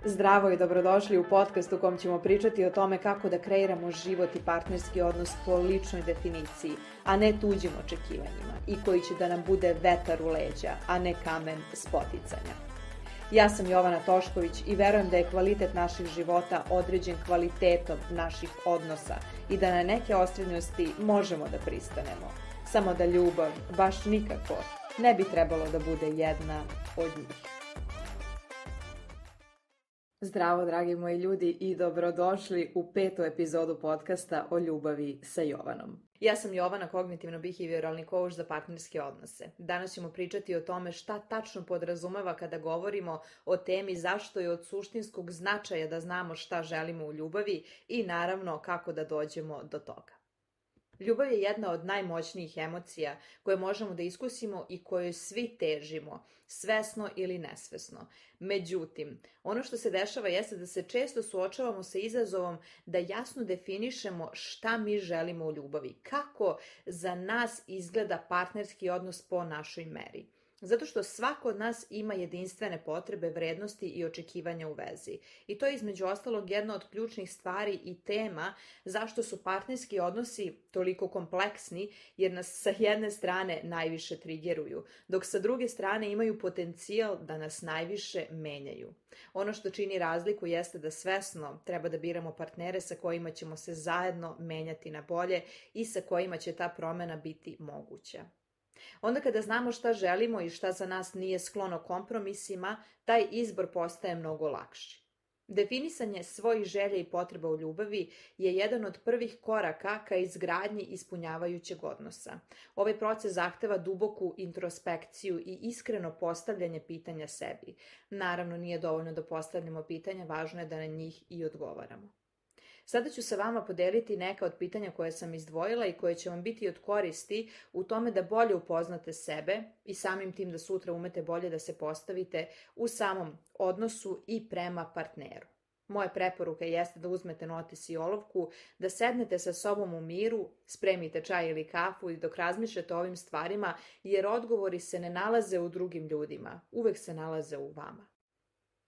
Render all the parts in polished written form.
Zdravo i dobrodošli u podcast u kom ćemo pričati o tome kako da kreiramo život i partnerski odnos po ličnoj definiciji, a ne tuđim očekivanjima i koji će da nam bude vetar u leđa, a ne kamen spoticanja. Ja sam Jovana Tošković i verujem da je kvalitet naših života određen kvalitetom naših odnosa i da na neke osrednjosti možemo da pristanemo. Samo da ljubav baš nikako ne bi trebalo da bude jedna od njih. Zdravo, dragi moji ljudi, i dobrodošli u 5. epizodu podcasta o ljubavi sa Jovanom. Ja sam Jovana, kognitivno-behavioralni coach za partnerske odnose. Danas ćemo pričati o tome šta tačno podrazumeva kada govorimo o temi zašto je od suštinskog značaja da znamo šta želimo u ljubavi i naravno kako da dođemo do toga. Ljubav je jedna od najmoćnijih emocija koje možemo da iskusimo i kojoj svi težimo, svesno ili nesvesno. Međutim, ono što se dešava jeste da se često suočavamo sa izazovom da jasno definišemo šta mi želimo u ljubavi, kako za nas izgleda partnerski odnos po našoj meri. Zato što svako od nas ima jedinstvene potrebe, vrednosti i očekivanja u vezi. I to je između ostalog jedna od ključnih stvari i tema zašto su partnerski odnosi toliko kompleksni, jer nas sa jedne strane najviše trigeruju, dok sa druge strane imaju potencijal da nas najviše menjaju. Ono što čini razliku jeste da svesno treba da biramo partnere sa kojima ćemo se zajedno menjati na bolje i sa kojima će ta promena biti moguća. Onda kada znamo šta želimo i šta za nas nije sklono kompromisima, taj izbor postaje mnogo lakši. Definisanje svojih želja i potreba u ljubavi je jedan od prvih koraka ka izgradnji ispunjavajućeg odnosa. Ovaj proces zahteva duboku introspekciju i iskreno postavljanje pitanja sebi. Naravno, nije dovoljno da postavljamo pitanja, važno je da na njih i odgovaramo. Sada ću sa vama podeliti neka od pitanja koje sam izdvojila i koje će vam biti od koristi u tome da bolje upoznate sebe i samim tim da sutra umete bolje da se postavite u samom odnosu i prema partneru. Moja preporuka jeste da uzmete notis i olovku, da sednete sa sobom u miru, spremite čaj ili kafu i dok razmišljate o ovim stvarima, jer odgovori se ne nalaze u drugim ljudima, uvek se nalaze u vama.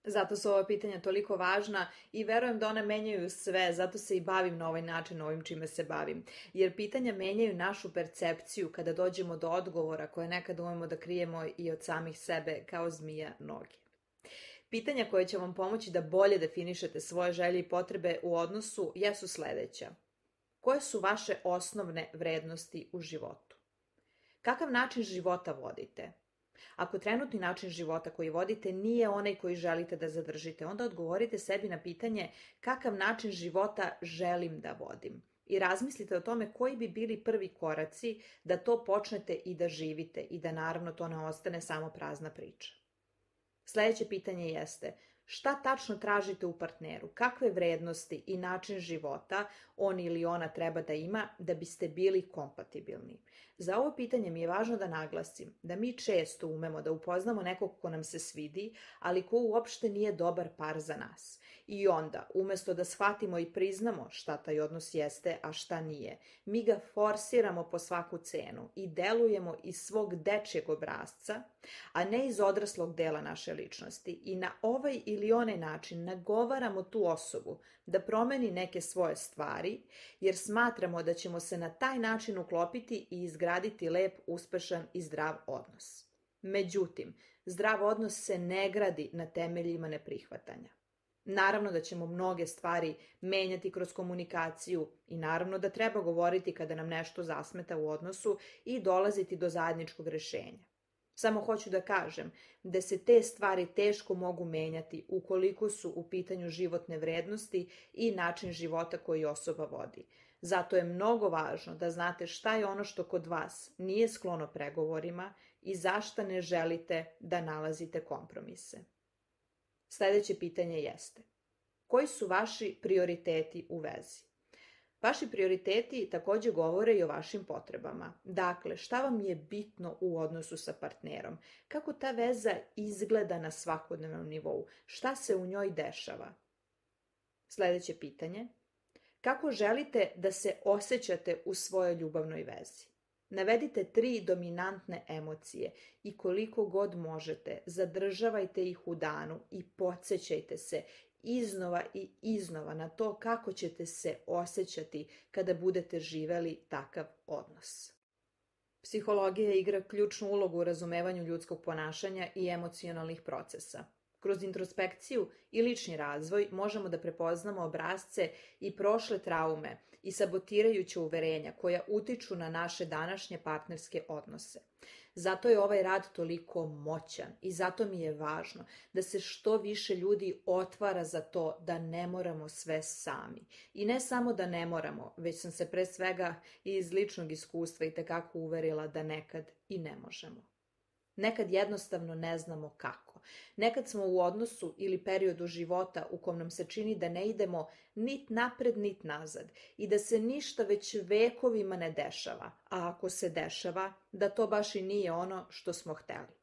Zato su ova pitanja toliko važna i verujem da one menjaju sve, zato se i bavim na ovaj način ovim čime se bavim. Jer pitanja menjaju našu percepciju kada dođemo do odgovora koje nekad umemo da krijemo i od samih sebe kao zmija noge. Pitanja koje će vam pomoći da bolje definišete svoje želje i potrebe u odnosu jesu sledeća. Koje su vaše osnovne vrednosti u životu? Kakav način života vodite? Ako trenutni način života koji vodite nije onaj koji želite da zadržite, onda odgovorite sebi na pitanje kakav način života želim da vodim. I razmislite o tome koji bi bili prvi koraci da to počnete i da živite i da naravno to ne ostane samo prazna priča. Sljedeće pitanje jeste šta tačno tražite u partneru, kakve vrednosti i način života on ili ona treba da ima da biste bili kompatibilni. Za ovo pitanje mi je važno da naglasim da mi često umemo da upoznamo nekog ko nam se svidi, ali ko uopšte nije dobar par za nas. I onda, umjesto da shvatimo i priznamo šta taj odnos jeste, a šta nije, mi ga forsiramo po svaku cenu i delujemo iz svog dečjeg obrasca, a ne iz odraslog dela naše ličnosti. I na ovaj ili onaj način nagovaramo tu osobu da promeni neke svoje stvari, jer smatramo da ćemo se na taj način uklopiti i izgraditi lep, uspešan i zdrav odnos. Međutim, zdrav odnos se ne gradi na temeljima neprihvatanja. Naravno da ćemo mnoge stvari menjati kroz komunikaciju i naravno da treba govoriti kada nam nešto zasmeta u odnosu i dolaziti do zajedničkog rešenja. Samo hoću da kažem da se te stvari teško mogu menjati ukoliko su u pitanju životne vrednosti i način života koji osoba vodi. Zato je mnogo važno da znate šta je ono što kod vas nije sklono pregovorima i zašto ne želite da nalazite kompromise. Sljedeće pitanje jeste: koji su vaši prioriteti u vezi? Vaši prioriteti također govore i o vašim potrebama. Dakle, šta vam je bitno u odnosu sa partnerom? Kako ta veza izgleda na svakodnevnom nivou? Šta se u njoj dešava? Sljedeće pitanje: kako želite da se osjećate u svojoj ljubavnoj vezi? Navedite 3 dominantne emocije i koliko god možete, zadržavajte ih u danu i podsjećajte se iznova i iznova na to kako ćete se osjećati kada budete živeli takav odnos. Psihologija igra ključnu ulogu u razumevanju ljudskog ponašanja i emocionalnih procesa. Kroz introspekciju i lični razvoj možemo da prepoznamo obrasce i prošle traume i sabotirajuća uverenja koja utiču na naše današnje partnerske odnose. Zato je ovaj rad toliko moćan i zato mi je važno da se što više ljudi otvara za to da ne moramo sve sami. I ne samo da ne moramo, već sam se pre svega iz ličnog iskustva itekako uverila da nekad i ne možemo. Nekad jednostavno ne znamo kako. Nekad smo u odnosu ili periodu života u kom nam se čini da ne idemo nit napred, nit nazad i da se ništa već vekovima ne dešava, a ako se dešava, da to baš i nije ono što smo hteli.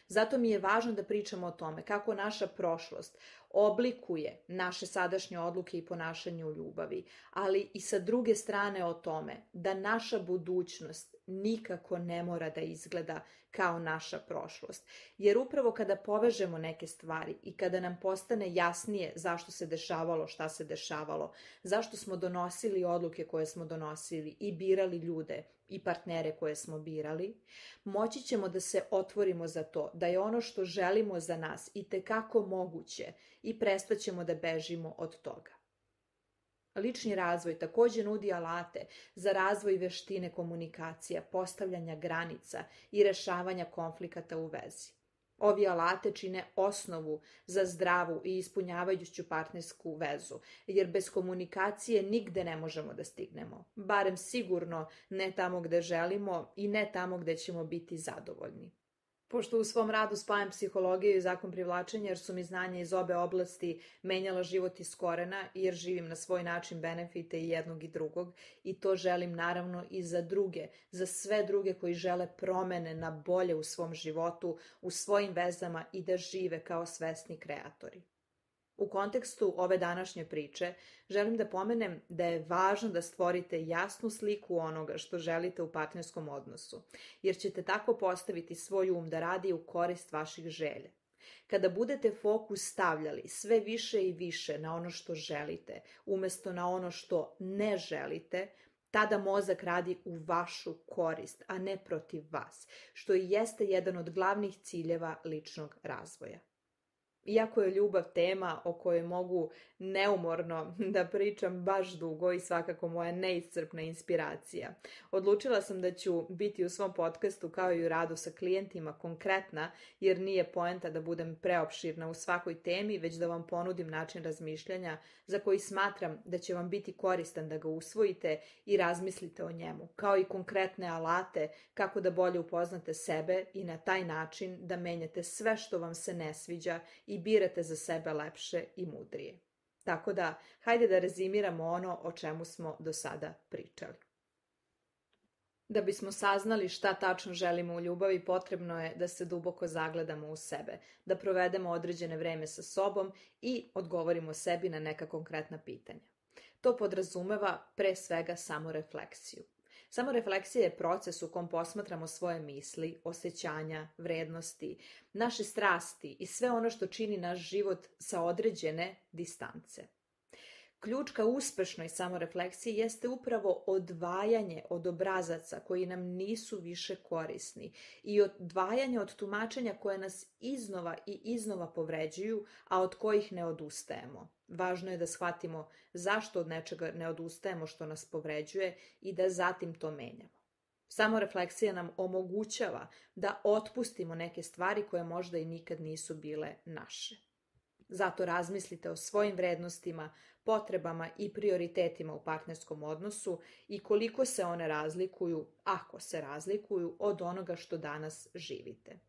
Zato mi je važno da pričamo o tome kako naša prošlost oblikuje naše sadašnje odluke i ponašanje u ljubavi, ali i sa druge strane o tome da naša budućnost nikako ne mora da izgleda kao naša prošlost. Jer upravo kada povežemo neke stvari i kada nam postane jasnije zašto se dešavalo šta se dešavalo, zašto smo donosili odluke koje smo donosili i birali ljude i partnere koje smo birali, moći ćemo da se otvorimo za to da je ono što želimo za nas itekako moguće i prestaćemo da bežimo od toga. Lični razvoj takođe nudi alate za razvoj veštine komunikacija, postavljanja granica i rešavanja konflikata u vezi. Ovi alate čine osnovu za zdravu i ispunjavajuću partnersku vezu, jer bez komunikacije nigde ne možemo da stignemo, barem sigurno ne tamo gde želimo i ne tamo gde ćemo biti zadovoljni. Pošto u svom radu spajam psihologiju i zakon privlačenja, jer su mi znanja iz obe oblasti menjala život iz korena, jer živim na svoj način benefite i jednog i drugog, i to želim naravno i za druge, za sve druge koji žele promene na bolje u svom životu, u svojim vezama i da žive kao svesni kreatori. U kontekstu ove današnje priče želim da pomenem da je važno da stvorite jasnu sliku onoga što želite u partnerskom odnosu, jer ćete tako postaviti svoj um da radi u korist vaših želja. Kada budete fokus stavljali sve više i više na ono što želite, umesto na ono što ne želite, tada mozak radi u vašu korist, a ne protiv vas, što i jeste jedan od glavnih ciljeva ličnog razvoja. Iako je ljubav tema o kojoj mogu neumorno da pričam baš dugo i svakako moja neiscrpna inspiracija, odlučila sam da ću biti u svom podcastu kao i u radu sa klijentima konkretna, jer nije poenta da budem preopširna u svakoj temi, već da vam ponudim način razmišljanja za koji smatram da će vam biti koristan da ga usvojite i razmislite o njemu, kao i konkretne alate kako da bolje upoznate sebe i na taj način da menjate sve što vam se ne sviđa i birate za sebe lepše i mudrije. Tako da, hajde da rezimiramo ono o čemu smo do sada pričali. Da bismo saznali šta tačno želimo u ljubavi, potrebno je da se duboko zagledamo u sebe, da provedemo određene vreme sa sobom i odgovorimo sebi na neka konkretna pitanja. To podrazumeva pre svega samorefleksiju. Samorefleksija je proces u kom posmatramo svoje misli, osjećanja, vrednosti, naše strasti i sve ono što čini naš život sa određene distance. Ključ ka uspešnoj samorefleksiji jeste upravo odvajanje od obrazaca koji nam nisu više korisni i odvajanje od tumačenja koje nas iznova i iznova povređuju, a od kojih ne odustajemo. Važno je da shvatimo zašto od nečega ne odustajemo što nas povređuje i da zatim to menjamo. Samorefleksija nam omogućava da otpustimo neke stvari koje možda i nikad nisu bile naše. Zato razmislite o svojim vrednostima, potrebama i prioritetima u partnerskom odnosu i koliko se one razlikuju, ako se razlikuju, od onoga što danas živite.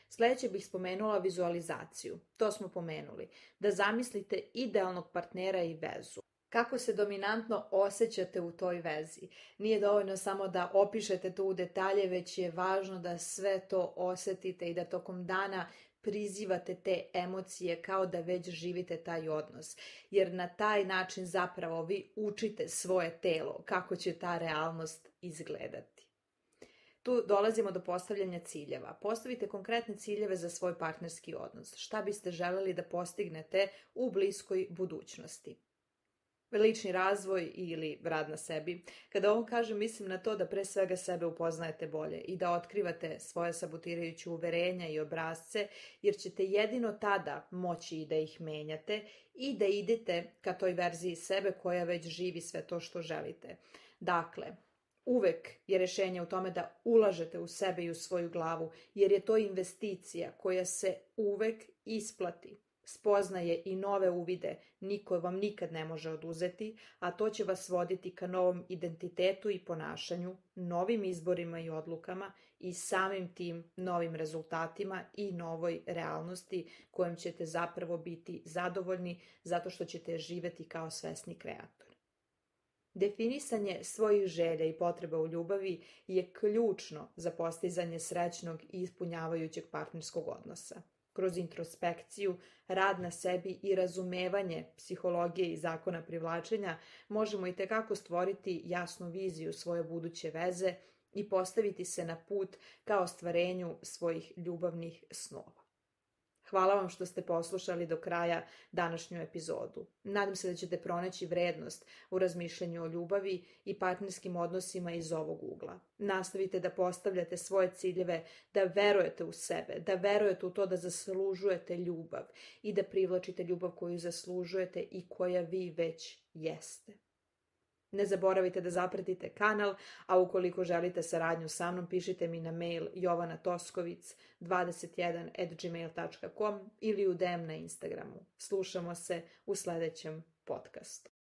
Sljedeće bih spomenula vizualizaciju. To smo pomenuli. Da zamislite idealnog partnera i vezu. Kako se dominantno osjećate u toj vezi. Nije dovoljno samo da opišete to u detalje, već je važno da sve to osjetite i da tokom dana prizivate te emocije kao da već živite taj odnos. Jer na taj način zapravo vi učite svoje telo kako će ta realnost izgledati. Tu dolazimo do postavljanja ciljeva. Postavite konkretne ciljeve za svoj partnerski odnos. Šta biste želeli da postignete u bliskoj budućnosti? Lični razvoj ili rad na sebi. Kada ovo kažem, mislim na to da pre svega sebe upoznajete bolje i da otkrivate svoje sabotirajuće uverenja i obrasce, jer ćete jedino tada moći i da ih menjate i da idete ka toj verziji sebe koja već živi sve to što želite. Dakle, uvek je rešenje u tome da ulažete u sebe i u svoju glavu, jer je to investicija koja se uvek isplati. Spoznaje i nove uvide niko vam nikad ne može oduzeti, a to će vas voditi ka novom identitetu i ponašanju, novim izborima i odlukama i samim tim novim rezultatima i novoj realnosti kojom ćete zapravo biti zadovoljni zato što ćete živeti kao svesni kreator. Definisanje svojih želja i potreba u ljubavi je ključno za postizanje srećnog i ispunjavajućeg partnerskog odnosa. Kroz introspekciju, rad na sebi i razumevanje psihologije i zakona privlačenja možemo itekako stvoriti jasnu viziju svoje buduće veze i postaviti se na put ka ostvarenju svojih ljubavnih snova. Hvala vam što ste poslušali do kraja današnju epizodu. Nadam se da ćete pronaći vrednost u razmišljanju o ljubavi i partnerskim odnosima iz ovog ugla. Nastavite da postavljate svoje ciljeve, da verujete u sebe, da verujete u to da zaslužujete ljubav i da privlačite ljubav koju zaslužujete i koja vi već jeste. Ne zaboravite da zapratite kanal, a ukoliko želite saradnju sa mnom, pišite mi na mail jovanatoskovic21@gmail.com ili u DM na Instagramu. Slušamo se u sledećem podcastu.